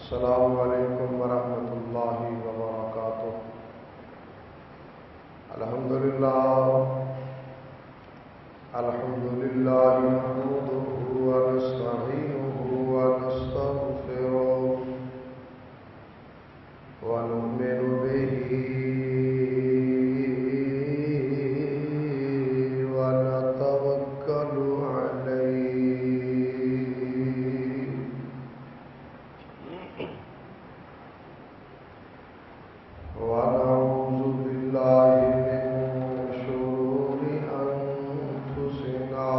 السلام علیکم ورحمۃ اللہ وبرکاتہ۔ الحمدللہ نحمده ونستعینه ونستغفره ونؤمن به ونتوکل علیہ ونعوذ باللہ من شرور أنفسنا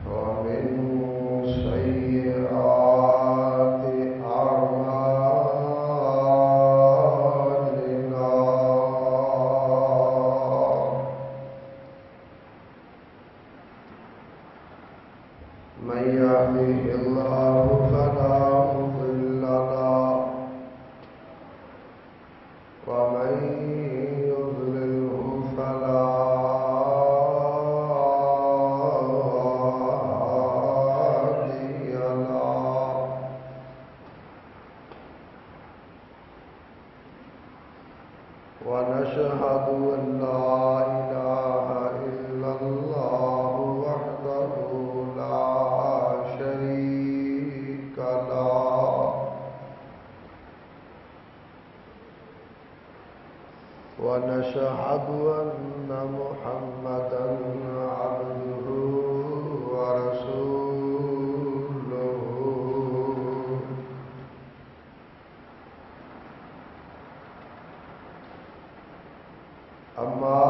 ومن سيئات أعمالنا، من يهده الله فلا مضل له ومن يضلله فلا هادي له، ونشهد أن لا إله إلا الله وحده لا شريك له، ونشهد أن محمدا عبده ورسوله، أما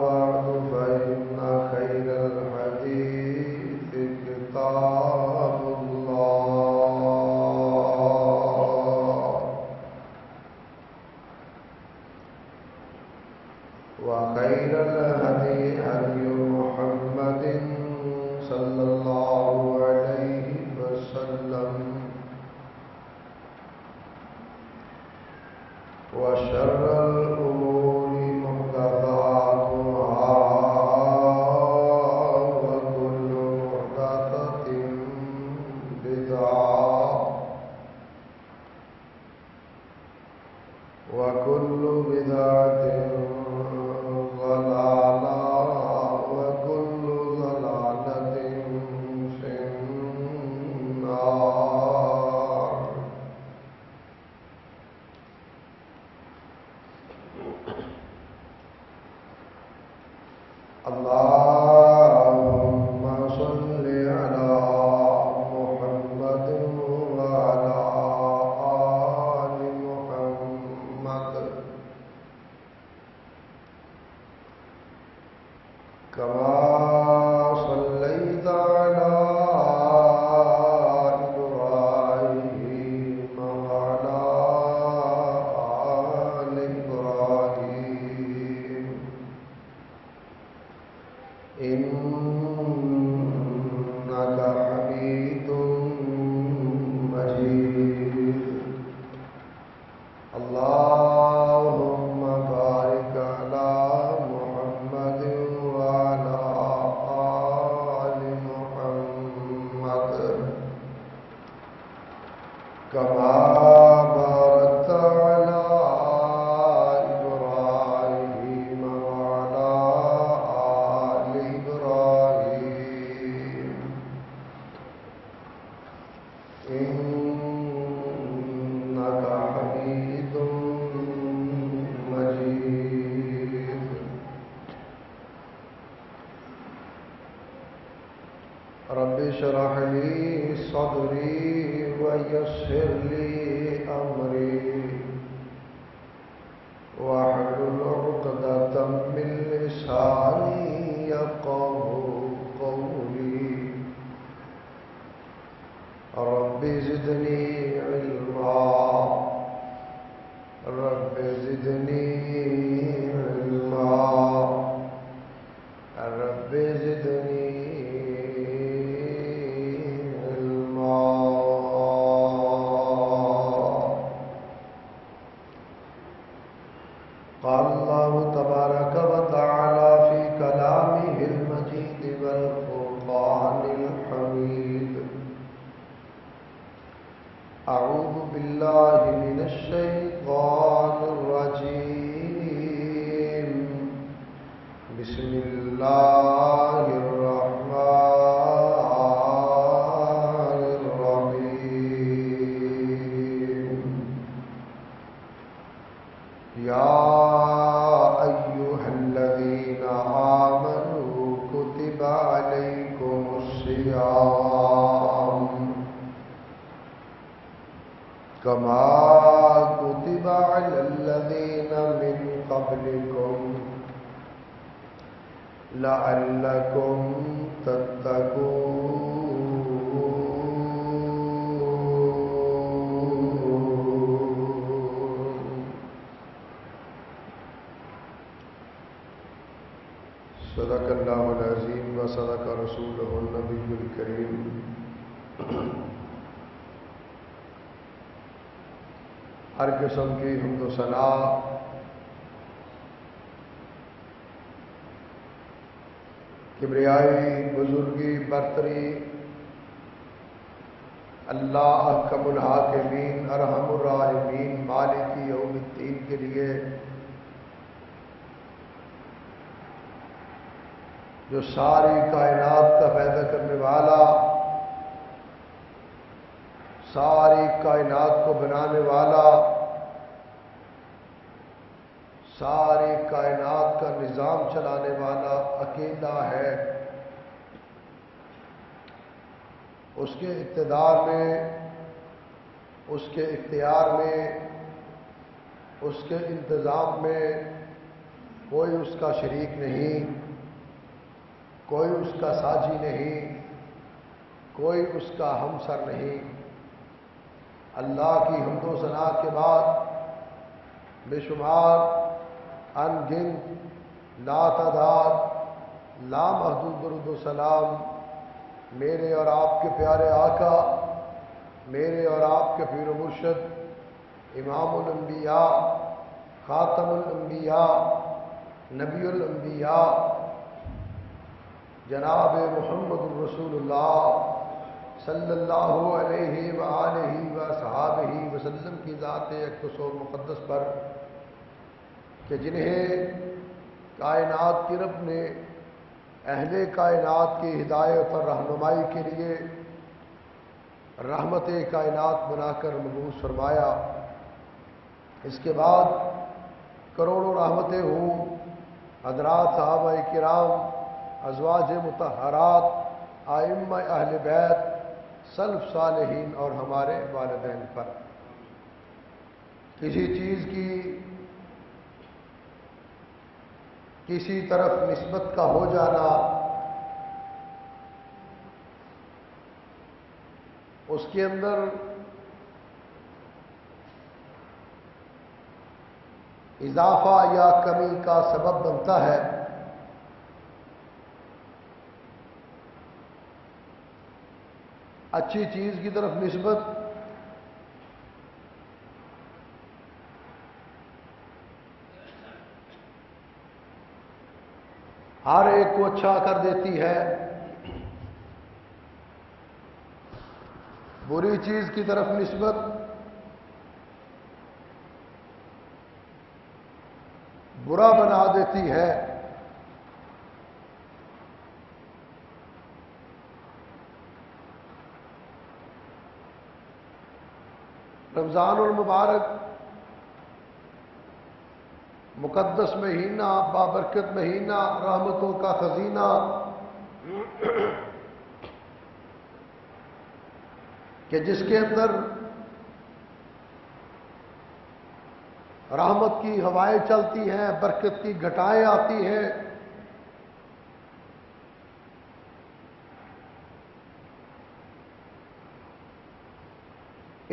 بعد فإن خير الحديث كتاب الله، وخير الهدي هدي محمد صلى الله عليه وسلم، وشر الأمور محدثاتها وكل محدثة بدعة وكل بدعة ضلالة وكل ضلالة في النار۔ اللهم صل على محمد وعلى آل محمد كما صليت على إبراهيم وعلى آل إبراهيم إنك حميد مجيد۔ اللهم بارك على محمد وعلى آل محمد كما باركت على إبراهيم وعلى آل إبراهيم إنك حميد مجيد۔ رب اشرح لي صدري ويسر لي أمري واحلل عقدة من لساني يفقهوا قولي، رب زدني علما رب زدني علما رب زدني علما۔ قال الله تبارك وتعالى في كلامه المجيد والفرقان أعوذ بالله من الشيطان الرجيم بسم الله الرحمن الرحيم يا أيها الذين آمنوا كتب عليكم الصيام كما كتب على الذين من قبلكم لعلكم تتقون صدق اللہ العظیم و صدق رسولہ النبی الکریم ہر قسم کی حمد و ثنا کبریائی بزرگی برتری اللہ احکم الحاکمین ارحم الراحمین مالک یوم الدین کے لیے جو ساری کائنات کا پیدا کرنے والا، ساری کائنات کو بنانے والا، ساری کائنات کا نظام چلانے والا اکیلا ہے۔ اس کے اقتدار میں، اس کے اختیار میں، اس کے انتظام میں کوئی اس کا شریک نہیں، کوئی اس کا ساجی نہیں، کوئی اس کا ہمسر نہیں۔ اللہ کی حمد و ثنا کے بعد بے شمار ان گنت لا تعداد لامحدود درود و سلام میرے اور آپ کے پیارے آقا، میرے اور آپ کے پیر و مرشد امام الانبیاء، خاتم الانبیاء، نبی الانبیاء جناب محمد الرسول اللہ صلی اللہ علیہ وآلہ وصحابہ وسلم کی ذات اقدس و مقدس پر کہ جنہیں کائنات کے رب نے اہل کائنات کی ہدایت اور رہنمائی کے لیے رحمت کائنات بنا کر مبعوث فرمایا۔ اس کے بعد کروڑوں رحمتیں ہوں حضرات صحابہ کرام، ازواج مطہرات، ائمہ اہل بیت، سلف صالحین اور ہمارے والدین پر۔ کسی چیز کی کسی طرف نسبت کا ہو جانا اس کے اندر اضافہ یا کمی کا سبب بنتا ہے۔ اچھی چیز کی طرف نسبت ہر ایک کو اچھا کر دیتی ہے، بری چیز کی طرف نسبت برا بنا دیتی ہے۔ رمضان المبارک مقدس مہینہ، بابرکت مہینہ، رحمتوں کا خزینہ کہ جس کے اندر رحمت کی ہوائیں چلتی ہیں، برکت کی گھٹائیں آتی ہیں۔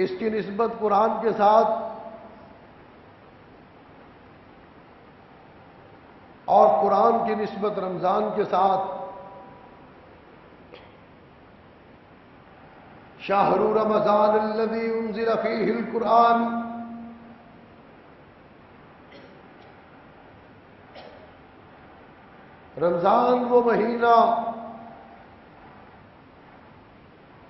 اس کی نسبت قرآن کے ساتھ اور قرآن کی نسبت رمضان کے ساتھ شہر رمضان الذی انزل فیہ القرآن، رمضان وہ مہینہ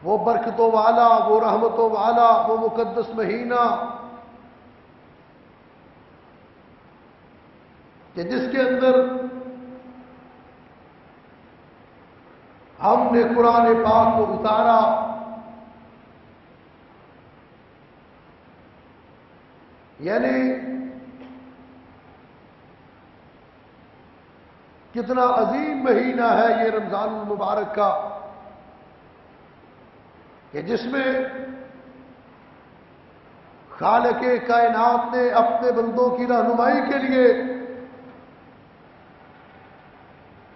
وہ برکتوں والا، وہ رحمتوں والا، وہ مقدس مہینہ کہ جس کے اندر ہم نے قرآن پاک کو اتارا، یعنی کتنا عظیم مہینہ ہے یہ رمضان المبارک کا کہ جس میں خالق کائنات نے اپنے بندوں کی رہنمائی کے لیے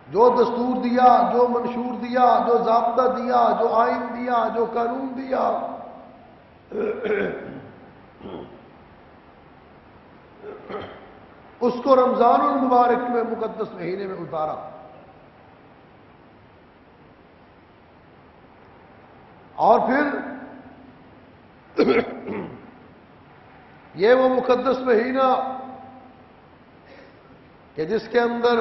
جو دستور دیا، جو منشور دیا، جو ضابطہ دیا، جو آئین دیا، جو قانون دیا، اس کو رمضان المبارک میں مقدس مہینے میں اتارا۔ اور پھر یہ وہ مقدس مہینہ کہ جس کے اندر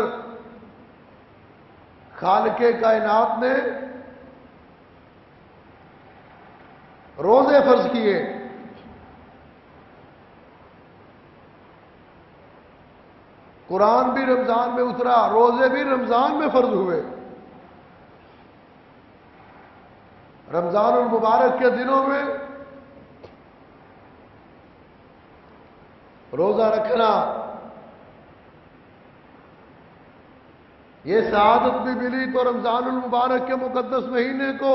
خالق کائنات نے روزے فرض کیے، قرآن بھی رمضان میں اترا، روزے بھی رمضان میں فرض ہوئے۔ رمضان المبارک کے دنوں میں روزہ رکھنا یہ سعادت بھی ملی تو رمضان المبارک کے مقدس مہینے کو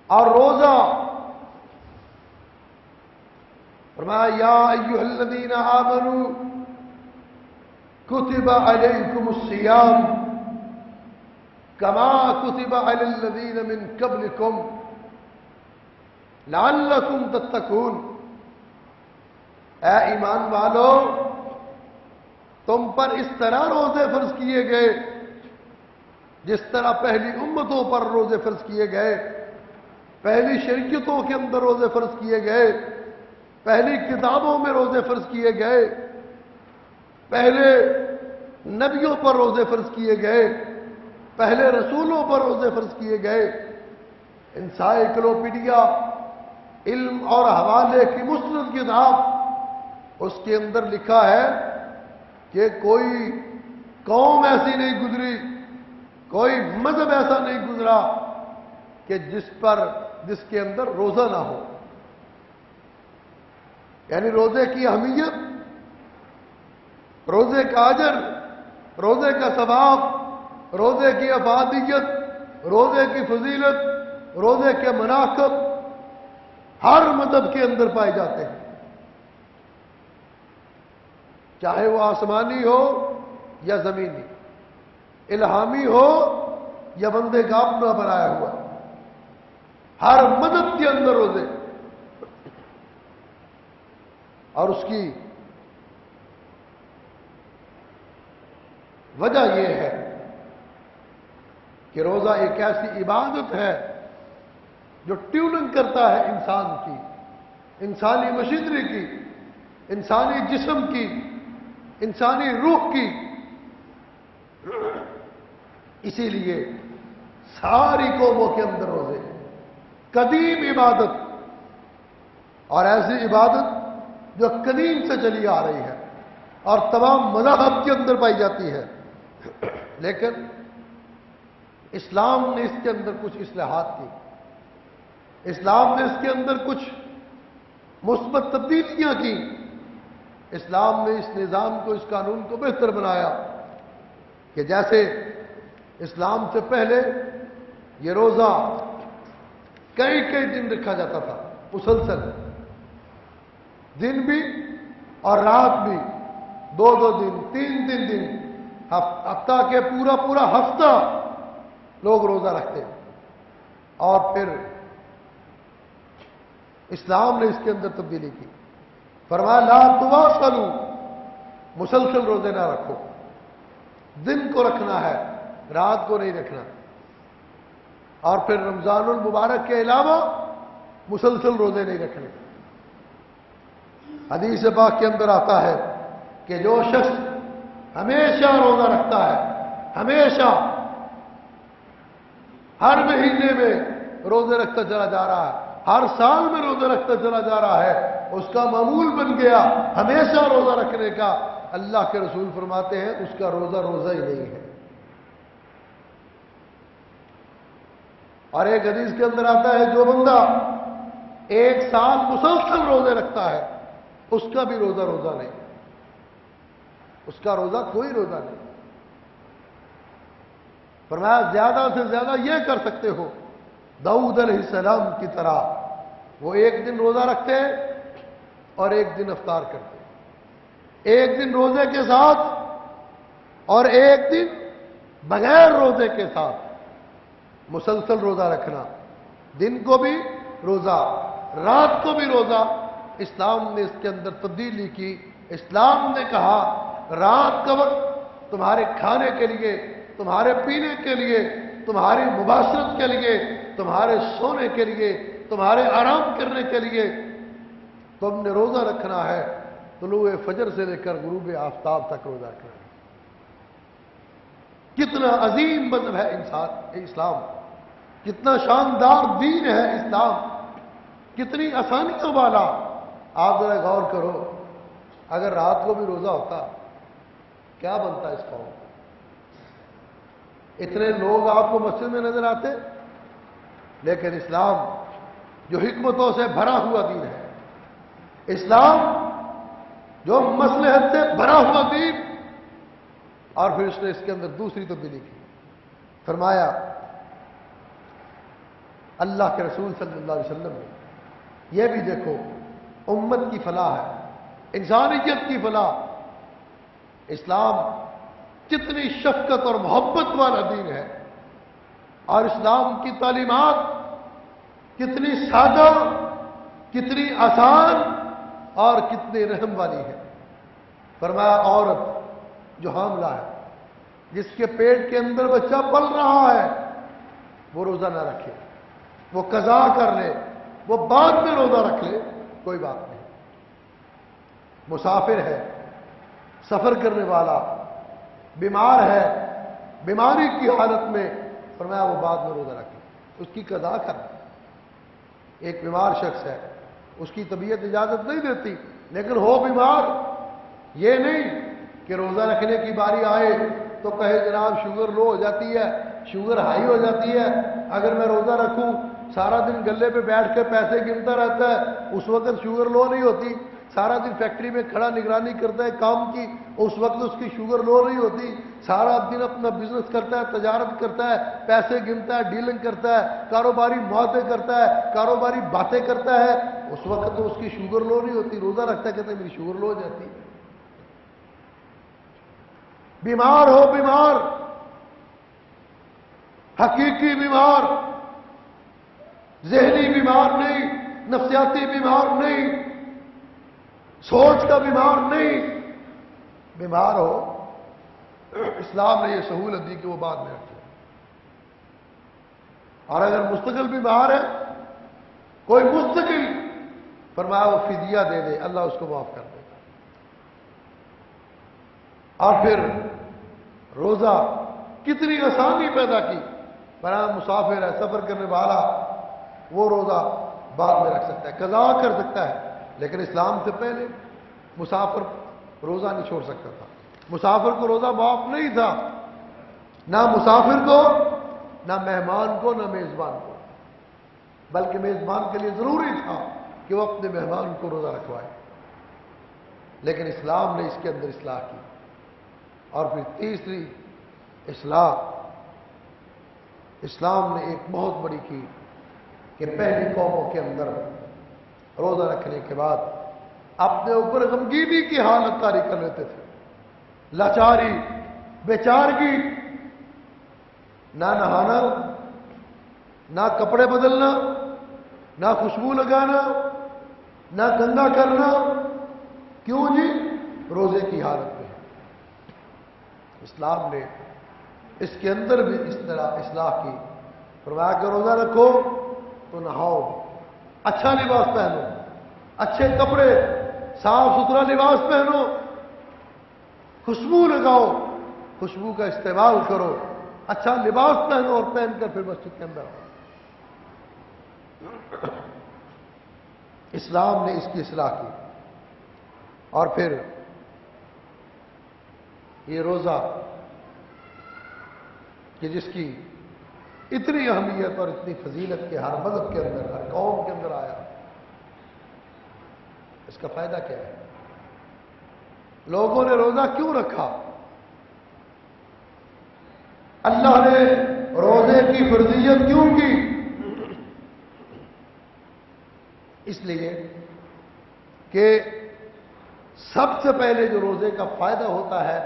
اور روزہ فرمایا یا ایھا الذین آمنوا کتب علیکم الصیام کما کتب علی الذین من قبلکم لعلکم تتقون۔ اے ایمان والو، تم پر اس طرح روزے فرض کیے گئے جس طرح پہلی امتوں پر روزے فرض کیے گئے، پہلی شریعتوں کے اندر روزے فرض کیے گئے، پہلی کتابوں میں روزے فرض کیے گئے، پہلے نبیوں پر روزے فرض کیے گئے، پہلے رسولوں پر روزے فرض کیے گئے۔ انسائکلوپیڈیا علم اور حوالے کی مستند کتاب، اس کے اندر لکھا ہے کہ کوئی قوم ایسی نہیں گزری، کوئی مذہب ایسا نہیں گزرا کہ جس کے اندر روزہ نہ ہو۔ یعنی روزے کی اہمیت، روزے کا اجر، روزے کا ثواب، روزے کی افادیت، روزے کی فضیلت، روزے کے مناقب ہر مذہب کے اندر پائے جاتے ہیں، چاہے وہ آسمانی ہو یا زمینی، الہامی ہو یا بندے کا اپنا بنایا ہوا، ہر مذہب کے اندر روزے۔ اور اس کی وجہ یہ ہے کہ روزہ ایک ایسی عبادت ہے جو ٹیوننگ کرتا ہے انسان کی، انسانی مشینری کی، انسانی جسم کی، انسانی روح کی۔ اسی لیے ساری قوموں کے اندر روزے، قدیم عبادت، اور ایسی عبادت جو قدیم سے چلی آ رہی ہے اور تمام مذاہب کے اندر پائی جاتی ہے، لیکن اسلام نے اس کے اندر کچھ اصلاحات کی، اسلام نے اس کے اندر کچھ مثبت تبدیلیاں کی، اسلام نے اس نظام کو، اس قانون کو بہتر بنایا کہ جیسے اسلام سے پہلے یہ روزہ کئی کئی دن رکھا جاتا تھا، مسلسل، دن بھی اور رات بھی، دو دو دن، تین تین دن، ہفتہ کے پورا پورا ہفتہ لوگ روزہ رکھتے۔ اور پھر اسلام نے اس کے اندر تبدیلی کی، فرمایا لا تواصلوا، مسلسل روزے نہ رکھو، دن کو رکھنا ہے، رات کو نہیں رکھنا۔ اور پھر رمضان المبارک کے علاوہ مسلسل روزے نہیں رکھنے۔ حدیث پاک کے اندر آتا ہے کہ جو شخص ہمیشہ روزہ رکھتا ہے، ہمیشہ ہر مہینے میں روزے رکھتا چلا جا رہا ہے، ہر سال میں روزہ رکھتا چلا جا رہا ہے، اس کا معمول بن گیا ہمیشہ روزہ رکھنے کا۔ اللہ کے رسول فرماتے ہیں اس کا روزہ روزہ ہی نہیں ہے۔ اور ایک حدیث کے اندر آتا ہے جو بندہ ایک سال مسلسل روزے رکھتا ہے اس کا بھی روزہ روزہ نہیں، اس کا روزہ کوئی روزہ نہیں۔ فرمایا زیادہ سے زیادہ یہ کر سکتے ہو داؤد علیہ السلام کی طرح، وہ ایک دن روزہ رکھتے اور ایک دن افطار کرتے، ایک دن روزے کے ساتھ اور ایک دن بغیر روزے کے ساتھ، مسلسل روزہ رکھنا، دن کو بھی روزہ رات کو بھی روزہ۔ اسلام نے اس کے اندر تبدیلی کی، اسلام نے کہا رات کا وقت تمہارے کھانے کے لیے، تمہارے پینے کے لیے، تمہاری مباشرت کے لیے، تمہارے سونے کے لیے، تمہارے آرام کرنے کے لیے تم نے روزہ رکھنا ہے، طلوع فجر سے لے کر غروب آفتاب تک روزہ رکھنا ہے۔ کتنا عظیم مذہب ہے اسلام، کتنا شاندار دین ہے اسلام، کتنی آسانیوں والا۔ آپ ذرا غور کرو، اگر رات کو بھی روزہ ہوتا کیا بنتا اس قوم؟ اتنے لوگ آپ کو مسجد میں نظر آتے، لیکن اسلام جو حکمتوں سے بھرا ہوا دین ہے، اسلام جو مصلحت سے بھرا ہوا دین، اور پھر اس نے اس کے اندر دوسری تبدیلی کی، فرمایا اللہ کے رسول صلی اللہ علیہ وسلم نے یہ بھی دیکھو امت کی فلاح ہے، انسانیت کی فلاح، اسلام کتنی شفقت اور محبت والا دین ہے، اور اسلام کی تعلیمات کتنی سادہ، کتنی آسان اور کتنی رحم والی ہے۔ فرمایا عورت جو حاملہ ہے، جس کے پیٹ کے اندر بچہ پل رہا ہے، وہ روزہ نہ رکھے، وہ قضا کر لے، وہ بعد میں روزہ رکھ لے، کوئی بات نہیں۔ مسافر ہے، سفر کرنے والا، بیمار ہے، بیماری کی حالت میں، فرمایا وہ بعد میں روزہ رکھے، اس کی قضا کر لے۔ ایک بیمار شخص ہے، اس کی طبیعت اجازت نہیں دیتی، لیکن ہو بیمار، یہ نہیں کہ روزہ رکھنے کی باری آئے تو کہے جناب شوگر لو ہو جاتی ہے، شوگر ہائی ہو جاتی ہے، اگر میں روزہ رکھوں سارا دن گلے پہ بیٹھ کے پیسے گنتا رہتا ہے، اس وقت شوگر لو نہیں ہوتی، سارا دن فیکٹری میں کھڑا نگرانی کرتا ہے کام کی، اس وقت اس کی شوگر لو نہیں ہوتی، سارا دن اپنا بزنس کرتا ہے، تجارت کرتا ہے، پیسے گنتا ہے، ڈیلنگ کرتا ہے، کاروباری معاہدے کرتا ہے، کاروباری باتیں کرتا ہے، اس وقت تو اس کی شوگر لو نہیں ہوتی، روزہ رکھتا ہے کہتے ہیں میری شوگر لو ہو جاتی ہے۔ بیمار ہو، بیمار، حقیقی بیمار، ذہنی بیمار نہیں، نفسیاتی بیمار نہیں، سوچ کا بیمار نہیں، بیمار ہو، اسلام نے یہ سہولت دی کہ وہ بعد میں رکھے۔ اور اگر مستقل بیمار ہے، کوئی مستقل، فرمایا وہ فدیہ دے دے، اللہ اس کو معاف کر دے گا۔ اور پھر روزہ کتنی آسانی پیدا کی، فرمایا مسافر ہے، سفر کرنے والا، وہ روزہ بعد میں رکھ سکتا ہے، قضا کر سکتا ہے، لیکن اسلام سے پہلے مسافر روزہ نہیں چھوڑ سکتا تھا، مسافر کو روزہ معاف نہیں تھا، نہ مسافر کو، نہ مہمان کو، نہ میزبان کو، بلکہ میزبان کے لیے ضروری تھا کہ وہ اپنے مہمان کو روزہ رکھوائے، لیکن اسلام نے اس کے اندر اصلاح کی۔ اور پھر تیسری اصلاح اسلام نے ایک بہت بڑی کی کہ پہلی قوموں کے اندر روزہ رکھنے کے بعد اپنے اوپر غمگینی کی حالت طاری کر لیتے تھے، لاچاری، بیچارگی، نہ نہانا، نہ کپڑے بدلنا، نہ خوشبو لگانا، نہ گندا کرنا، کیوں جی؟ روزے کی حالت میں۔ اسلام نے اس کے اندر بھی اس طرح اصلاح کی، فرمایا کہ روزہ رکھو تو نہاؤ، اچھا لباس پہنو، اچھے کپڑے، صاف ستھرا لباس پہنو، خوشبو لگاؤ، خوشبو کا استعمال کرو، اچھا لباس پہنو اور پہن کر پھر مسجد کے اندر آؤ۔ اسلام نے اس کی اصلاح کی۔ اور پھر یہ روزہ کہ جس کی اتنی اہمیت اور اتنی فضیلت کے ہر مذہب کے اندر، ہر قوم کے اندر آیا، اس کا فائدہ کیا ہے؟ لوگوں نے روزہ کیوں رکھا؟ اللہ نے روزے کی فرضیت کیوں کی؟ اس لیے کہ سب سے پہلے جو روزے کا فائدہ ہوتا ہے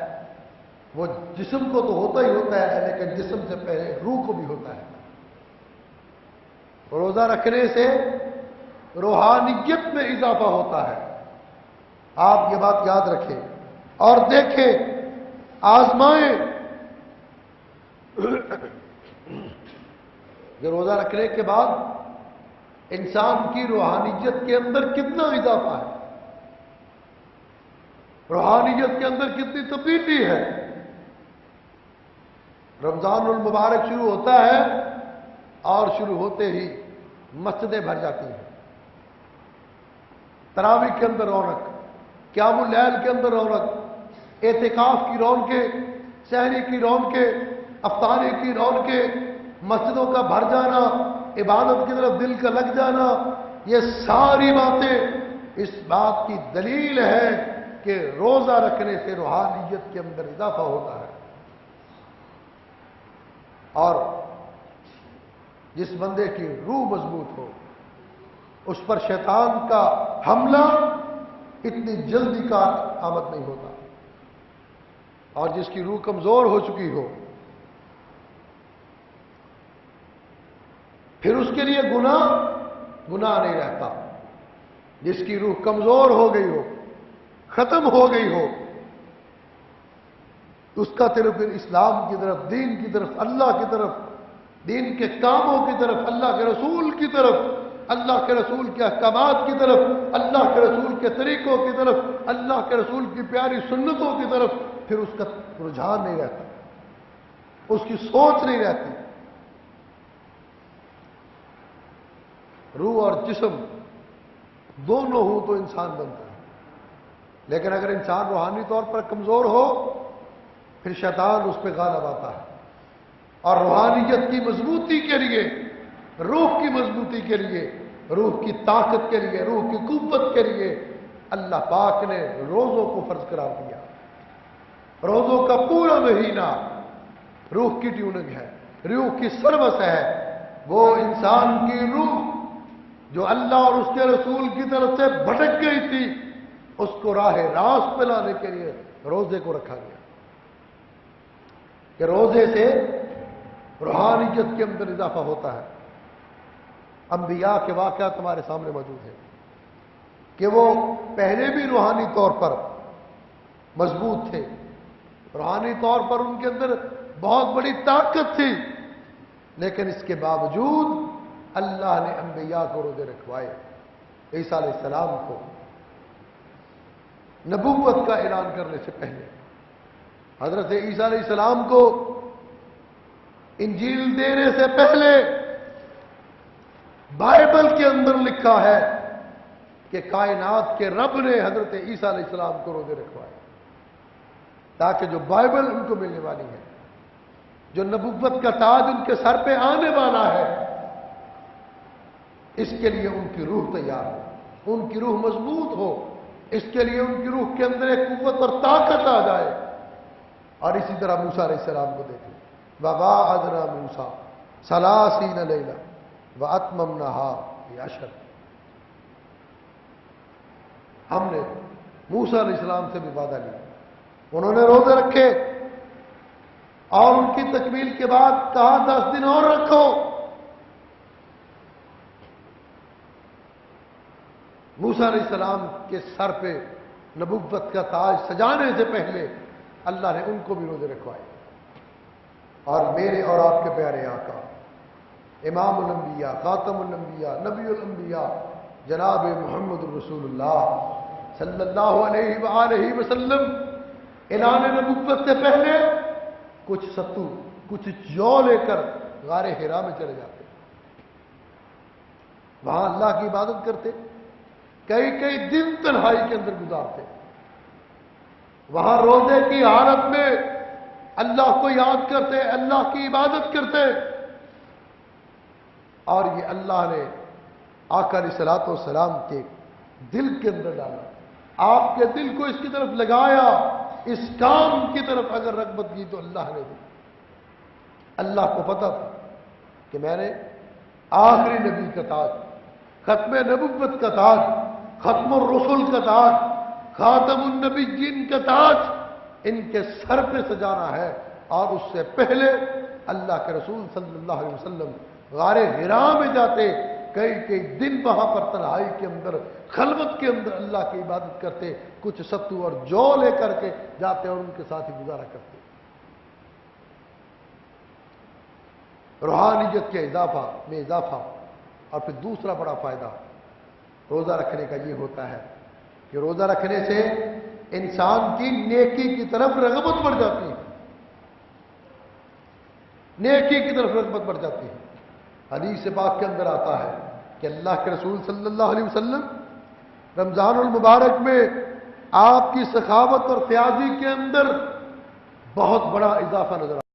وہ جسم کو تو ہوتا ہی ہوتا ہے، لیکن جسم سے پہلے روح کو بھی ہوتا ہے۔ روزہ رکھنے سے روحانیت میں اضافہ ہوتا ہے۔ آپ یہ بات یاد رکھیں اور دیکھیں، آزمائیں کہ روزہ رکھنے کے بعد انسان کی روحانیت کے اندر کتنا اضافہ ہے، روحانیت کے اندر کتنی تبدیلی ہے۔ رمضان المبارک شروع ہوتا ہے اور شروع ہوتے ہی مسجدیں بھر جاتی ہیں، تراویح کے اندر رونق، قیام اللیل کے اندر رونق، اعتکاف کی رونقیں، سحری کی رونقیں، افطاری کی رونقیں، مسجدوں کا بھر جانا، عبادت کی طرف دل کا لگ جانا، یہ ساری باتیں اس بات کی دلیل ہے کہ روزہ رکھنے سے روحانیت کے اندر اضافہ ہوتا ہے۔ اور جس بندے کی روح مضبوط ہو اس پر شیطان کا حملہ اتنی جلدی کا آمد نہیں ہوتا، اور جس کی روح کمزور ہو چکی ہو پھر اس کے لیے گناہ نہیں رہتا۔ جس کی روح کمزور ہو گئی ہو، ختم ہو گئی ہو، اس کا طرف پھر اسلام کی طرف، دین کی طرف، اللہ کی طرف، دین کے کاموں کی طرف، اللہ کے رسول کی طرف، اللہ کے رسول کے احکامات کی طرف، اللہ کے رسول کے طریقوں کی طرف، اللہ کے رسول کی پیاری سنتوں کی طرف پھر اس کا رجحان نہیں رہتا، اس کی سوچ نہیں رہتی۔ روح اور جسم دونوں ہوں تو انسان بنتا ہے، لیکن اگر انسان روحانی طور پر کمزور ہو پھر شیطان اس پہ غالب آتا ہے۔ اور روحانیت کی مضبوطی کے لیے، روح کی مضبوطی کے لیے، روح کی طاقت کے لیے، روح کی قوت کے لیے اللہ پاک نے روزوں کو فرض قرار دیا۔ روزوں کا پورا مہینہ روح کی ٹیوننگ ہے، روح کی سروس ہے۔ وہ انسان کی روح جو اللہ اور اس کے رسول کی طرف سے بھٹک گئی تھی، اس کو راہ راست پہ لانے کے لیے روزے کو رکھا گیا کہ روزے سے روحانیت کے اندر اضافہ ہوتا ہے۔ انبیاء کے واقعات تمہارے سامنے موجود ہیں کہ وہ پہلے بھی روحانی طور پر مضبوط تھے، روحانی طور پر ان کے اندر بہت بڑی طاقت تھی، لیکن اس کے باوجود اللہ نے انبیاء کو روزے رکھوائے۔ عیسیٰ علیہ السلام کو نبوت کا اعلان کرنے سے پہلے، حضرت عیسیٰ علیہ السلام کو انجیل دینے سے پہلے بائبل کے اندر لکھا ہے کہ کائنات کے رب نے حضرت عیسیٰ علیہ السلام کو روزے رکھوائے، تاکہ جو بائبل ان کو ملنے والی ہے، جو نبوت کا تاج ان کے سر پہ آنے والا ہے، اس کے لیے ان کی روح تیار ہو، ان کی روح مضبوط ہو، اس کے لیے ان کی روح کے اندر ایک قوت اور طاقت آ جائے۔ اور اسی طرح موسیٰ علیہ السلام کو دیکھیں، وَوَاعَدْنَا مُوسَىٰ 30 لَيْلَةً وَأَتْمَمْنَاهَا بِعَشْرٍ۔ ہم نے موسیٰ علیہ السلام سے بھی وعدہ لیا، انہوں نے روزے رکھے اور ان کی تکمیل کے بعد کہا 10 دن اور رکھو۔ موسیٰ علیہ السلام کے سر پہ نبوت کا تاج سجانے سے پہلے اللہ نے ان کو بھی روزے رکھوائے۔ اور میرے اور آپ کے پیارے آقا امام الانبیاء، خاتم الانبیاء، نبی الانبیاء جناب محمد الرسول اللہ صلی اللہ علیہ وآلہ وسلم اعلان نبوت سے پہلے کچھ ستو کچھ جو لے کر غار حرا میں چلے جاتے، وہاں اللہ کی عبادت کرتے، کئی کئی دن تنہائی کے اندر گزارتے، وہاں روزے کی حالت میں اللہ کو یاد کرتے، اللہ کی عبادت کرتے، اور یہ اللہ نے آقا علیہ الصلوۃ والسلام کے دل کے اندر ڈالا، آپ کے دل کو اس کی طرف لگایا، اس کام کی طرف اگر رغبت کی تو اللہ نے دی۔ اللہ کو پتہ تھا کہ میں نے آخری نبی کا تاج، ختم نبوت کا تاج، ختم الرسل کا تاج، خاتم النبیین کا تاج ان کے سر پہ سجانا ہے، اور اس سے پہلے اللہ کے رسول صلی اللہ علیہ وسلم غار حرا میں جاتے، کئی کئی دن وہاں پر تنہائی کے اندر خلوت کے اندر اللہ کی عبادت کرتے، کچھ ستو اور جو لے کر کے جاتے اور ان کے ساتھ ہی گزارا کرتے۔ روحانیت کے اضافہ میں اضافہ، اور پھر دوسرا بڑا فائدہ روزہ رکھنے کا یہ ہوتا ہے کہ روزہ رکھنے سے انسان کی نیکی کی طرف رغبت بڑھ جاتی ہے، نیکی کی طرف رغبت بڑھ جاتی ہے۔ حدیث پاک کے اندر آتا ہے کہ اللہ کے رسول صلی اللہ علیہ وسلم رمضان المبارک میں آپ کی سخاوت اور فیاضی کے اندر بہت بڑا اضافہ نظر آتا ہے۔